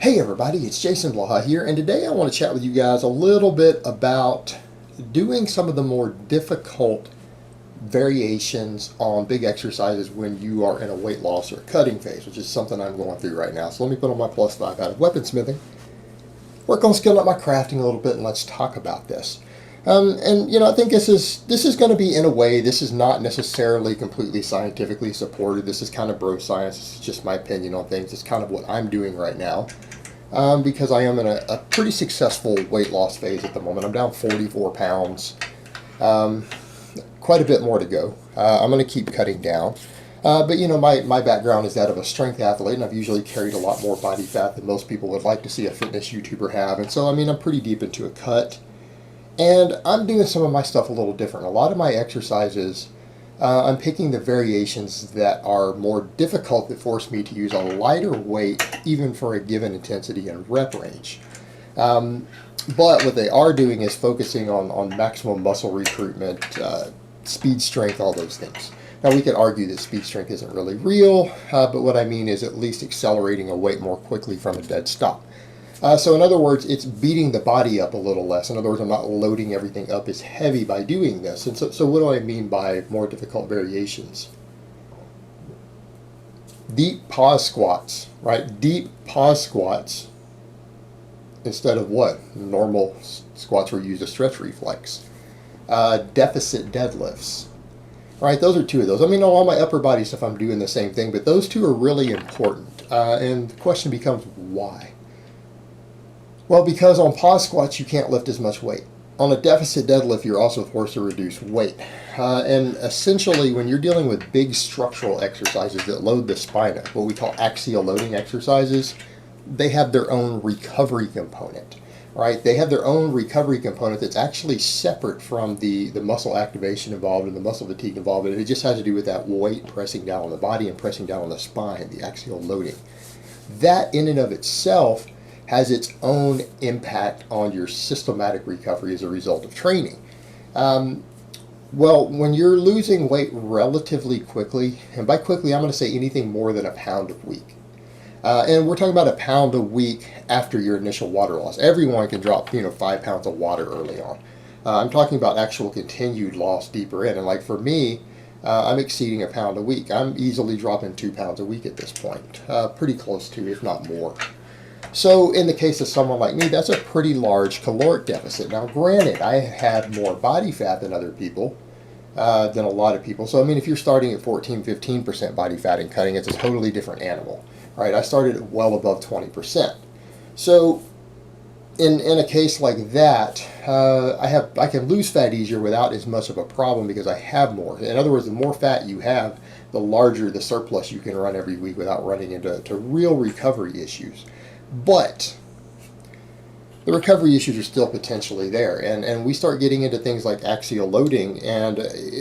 Hey everybody, it's Jason Blaha here, and today I want to chat with you guys a little bit about doing some of the more difficult variations on big exercises when you are in a weight loss or cutting phase, which is something I'm going through right now. So let me put on my +5 out of weaponsmithing, work on skilling up my crafting a little bit, and let's talk about this. I think this is going to be, in a way, this is not necessarily completely scientifically supported. This is kind of bro science. It's just my opinion on things. It's kind of what I'm doing right now. Because I am in a pretty successful weight loss phase at the moment. I'm down 44 pounds, quite a bit more to go. I'm going to keep cutting down. But my background is that of a strength athlete, and I've usually carried a lot more body fat than most people would like to see a fitness YouTuber have. And so, I'm pretty deep into a cut. And I'm doing some of my stuff a little different. A lot of my exercises, I'm picking the variations that are more difficult, that force me to use a lighter weight even for a given intensity and rep range. But what they are doing is focusing on maximum muscle recruitment, speed, strength, all those things. Now we could argue that speed strength isn't really real, but what I mean is at least accelerating a weight more quickly from a dead stop. So in other words, it's beating the body up a little less. In other words, I'm not loading everything up as heavy by doing this. And so what do I mean by more difficult variations? Deep pause squats, right? Deep pause squats instead of what? Normal squats where you use a stretch reflex. Deficit deadlifts, right? Those are two of those. All my upper body stuff, I'm doing the same thing, but those two are really important. And the question becomes, why? Well, because on pause squats, you can't lift as much weight. On a deficit deadlift, you're also forced to reduce weight. And essentially, when you're dealing with big structural exercises that load the spine, what we call axial loading exercises, they have their own recovery component, right? They have their own recovery component that's actually separate from the muscle activation involved and the muscle fatigue involved. And it just has to do with that weight pressing down on the body and pressing down on the spine, the axial loading. That in and of itself has its own impact on your systematic recovery as a result of training. Well, when you're losing weight relatively quickly, and by quickly I'm going to say anything more than a pound a week, and we're talking about a pound a week after your initial water loss. Everyone can drop 5 pounds of water early on. I'm talking about actual continued loss deeper in, and like for me, I'm exceeding a pound a week. I'm easily dropping 2 pounds a week at this point, pretty close to, if not more. So in the case of someone like me, that's a pretty large caloric deficit. Now granted, I have more body fat than other people, than a lot of people. So if you're starting at 14-15% body fat and cutting, it's a totally different animal, right? I started at well above 20%. So in a case like that, I can lose fat easier without as much of a problem because I have more. In other words, the more fat you have, the larger the surplus you can run every week without running into real recovery issues. But the recovery issues are still potentially there, and we start getting into things like axial loading, and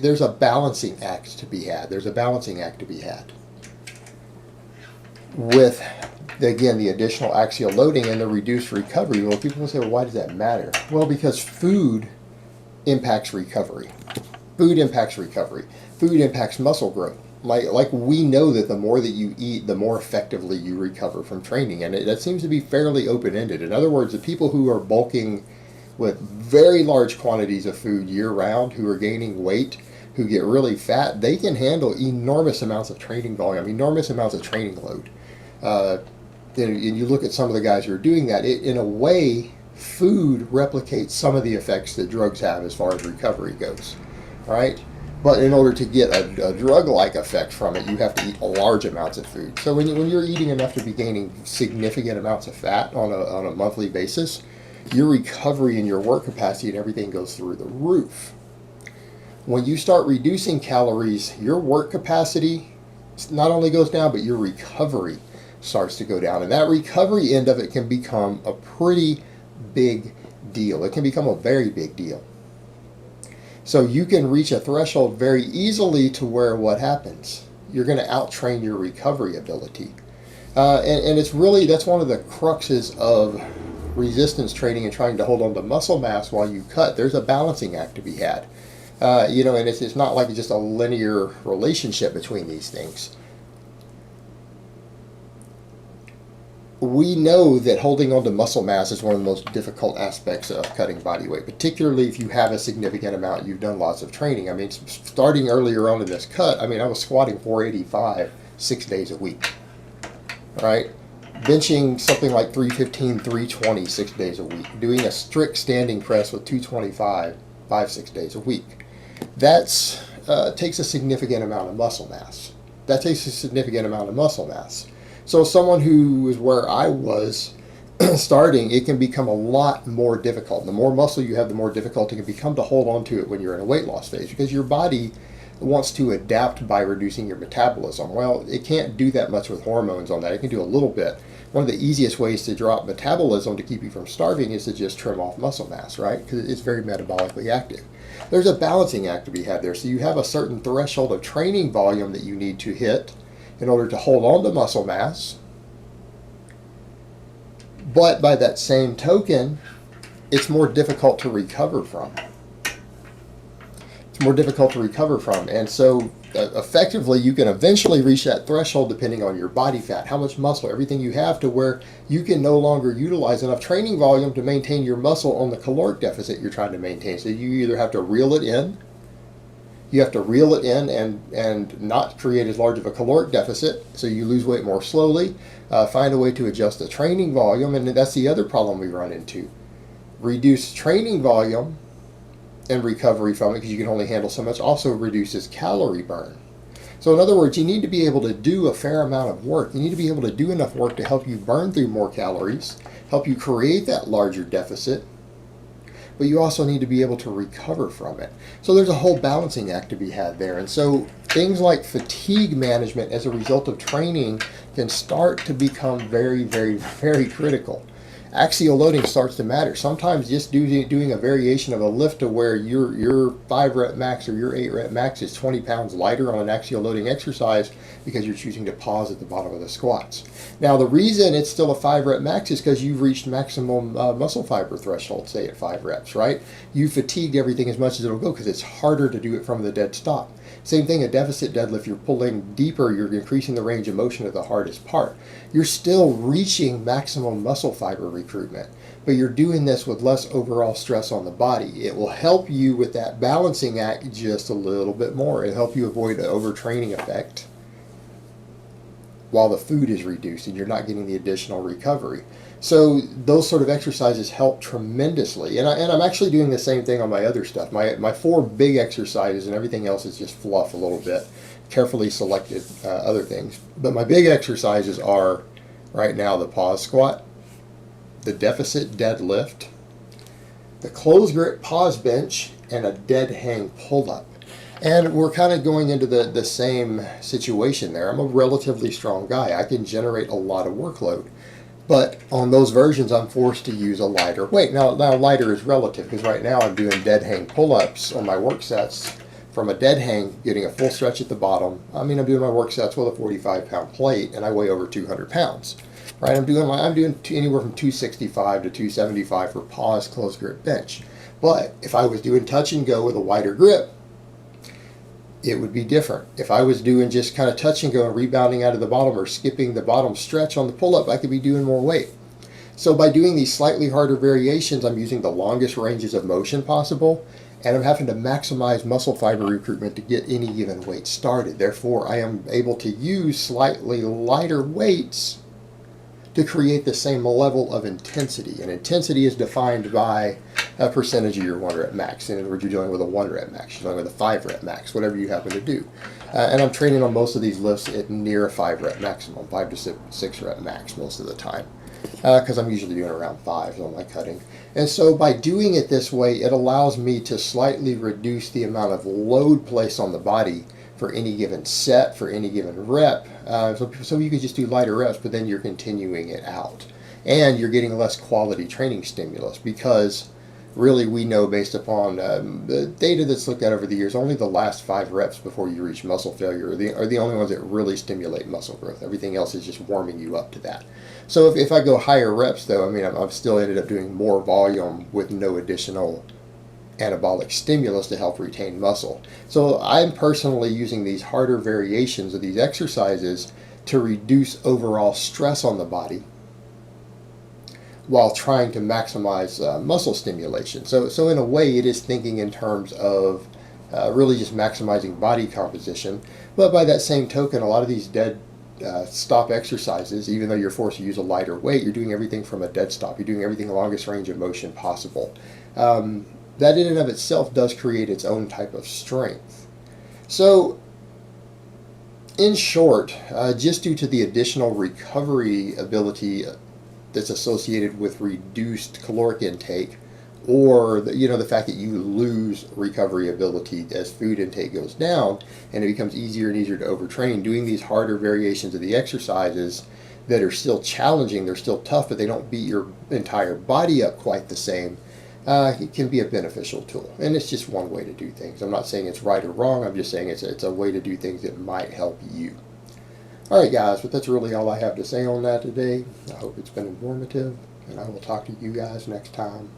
there's a balancing act to be had. There's a balancing act to be had with, again, the additional axial loading and the reduced recovery. Well, people will say, well, why does that matter? Well, because food impacts recovery. Food impacts recovery. Food impacts muscle growth. Like we know that the more that you eat, the more effectively you recover from training. And that seems to be fairly open-ended. In other words, the people who are bulking with very large quantities of food year-round, who are gaining weight, who get really fat, they can handle enormous amounts of training volume, enormous amounts of training load. And you look at some of the guys who are doing that, in a way, food replicates some of the effects that drugs have as far as recovery goes, right? But in order to get a drug-like effect from it, you have to eat large amounts of food. So when you're eating enough to be gaining significant amounts of fat on a monthly basis, your recovery and your work capacity and everything goes through the roof. When you start reducing calories, your work capacity not only goes down, but your recovery starts to go down. And that recovery end of it can become a pretty big deal. It can become a very big deal. So you can reach a threshold very easily to where what happens? You're going to outtrain your recovery ability. And it's really, that's one of the cruxes of resistance training and trying to hold on to muscle mass while you cut. There's a balancing act to be had. And it's not like just a linear relationship between these things. we know that holding on to muscle mass is one of the most difficult aspects of cutting body weight, particularly if you have a significant amount, you've done lots of training. I mean, starting earlier on in this cut, I mean, I was squatting 485 6 days a week, right? Benching something like 315, 320 6 days a week, doing a strict standing press with 225 5-6 days a week. That's takes a significant amount of muscle mass. That takes a significant amount of muscle mass. So someone who is where I was starting, it can become a lot more difficult. The more muscle you have, the more difficult it can become to hold on to it when you're in a weight loss phase, because your body wants to adapt by reducing your metabolism. Well, it can't do that much with hormones on that. It can do a little bit. One of the easiest ways to drop metabolism to keep you from starving is to just trim off muscle mass, right? Because it's very metabolically active. There's a balancing act to be had there. So you have a certain threshold of training volume that you need to hit in order to hold on to muscle mass. But by that same token, it's more difficult to recover from. It's more difficult to recover from. And so effectively, you can eventually reach that threshold depending on your body fat, how much muscle, everything you have, to where you can no longer utilize enough training volume to maintain your muscle on the caloric deficit you're trying to maintain. So you either have to reel it in, and not create as large of a caloric deficit, so you lose weight more slowly. Find a way to adjust the training volume, and that's the other problem we run into. Reduce training volume and recovery from it, because you can only handle so much, also reduces calorie burn. So in other words, you need to be able to do a fair amount of work. You need to be able to do enough work to help you burn through more calories, help you create that larger deficit, but you also need to be able to recover from it. So there's a whole balancing act to be had there. And so things like fatigue management as a result of training can start to become very, very, very critical. Axial loading starts to matter. Sometimes just doing a variation of a lift to where your 5 rep max or your 8 rep max is 20 pounds lighter on an axial loading exercise because you're choosing to pause at the bottom of the squats. Now, the reason it's still a 5 rep max is because you've reached maximum muscle fiber threshold, say at 5 reps, right? You fatigued everything as much as it'll go because it's harder to do it from the dead stop. Same thing, a deficit deadlift, you're pulling deeper, you're increasing the range of motion of the hardest part. You're still reaching maximum muscle fiber recruitment, but you're doing this with less overall stress on the body. It will help you with that balancing act just a little bit more. It'll help you avoid an overtraining effect while the food is reduced and you're not getting the additional recovery. So those sort of exercises help tremendously. And I'm actually doing the same thing on my other stuff. My 4 big exercises, and everything else is just fluff a little bit, carefully selected other things. But my big exercises are right now the pause squat, the deficit deadlift, the closed grip pause bench, and a dead hang pull-up. And we're kind of going into the same situation there. I'm a relatively strong guy. I can generate a lot of workload. But on those versions, I'm forced to use a lighter weight. Now lighter is relative, because right now I'm doing dead hang pull-ups on my work sets from a dead hang, getting a full stretch at the bottom. I mean, I'm doing my work sets with a 45-pound plate, and I weigh over 200 pounds. Right? I'm doing anywhere from 265 to 275 for pause closed grip bench. But if I was doing touch and go with a wider grip, it would be different. If I was doing just kind of touch and go and rebounding out of the bottom or skipping the bottom stretch on the pull-up, I could be doing more weight. So by doing these slightly harder variations, I'm using the longest ranges of motion possible, and I'm having to maximize muscle fiber recruitment to get any given weight started. Therefore, I am able to use slightly lighter weights to create the same level of intensity. And intensity is defined by a percentage of your 1 rep max. In other words, you're dealing with a 1 rep max, you're dealing with a 5 rep max, whatever you happen to do. And I'm training on most of these lifts at near a 5 rep maximum, 5 to 6 rep max most of the time, because I'm usually doing around 5s on my cutting. And so by doing it this way, it allows me to slightly reduce the amount of load placed on the body for any given set, for any given rep. So you could just do lighter reps, but then you're continuing it out. And you're getting less quality training stimulus, because really we know, based upon the data that's looked at over the years, only the last 5 reps before you reach muscle failure are the only ones that really stimulate muscle growth. Everything else is just warming you up to that. So if I go higher reps, though, I mean, I've still ended up doing more volume with no additional anabolic stimulus to help retain muscle. So I'm personally using these harder variations of these exercises to reduce overall stress on the body while trying to maximize muscle stimulation. So in a way, it is thinking in terms of really just maximizing body composition. But by that same token, a lot of these dead stop exercises, even though you're forced to use a lighter weight, you're doing everything from a dead stop. You're doing everything longest range of motion possible. That in and of itself does create its own type of strength. So in short, just due to the additional recovery ability that's associated with reduced caloric intake, or the fact that you lose recovery ability as food intake goes down, and it becomes easier and easier to overtrain, doing these harder variations of the exercises that are still challenging, they're still tough, but they don't beat your entire body up quite the same, it can be a beneficial tool. And it's just one way to do things. I'm not saying it's right or wrong, I'm just saying it's a way to do things that might help you. Alright guys, but that's really all I have to say on that today. I hope it's been informative, and I will talk to you guys next time.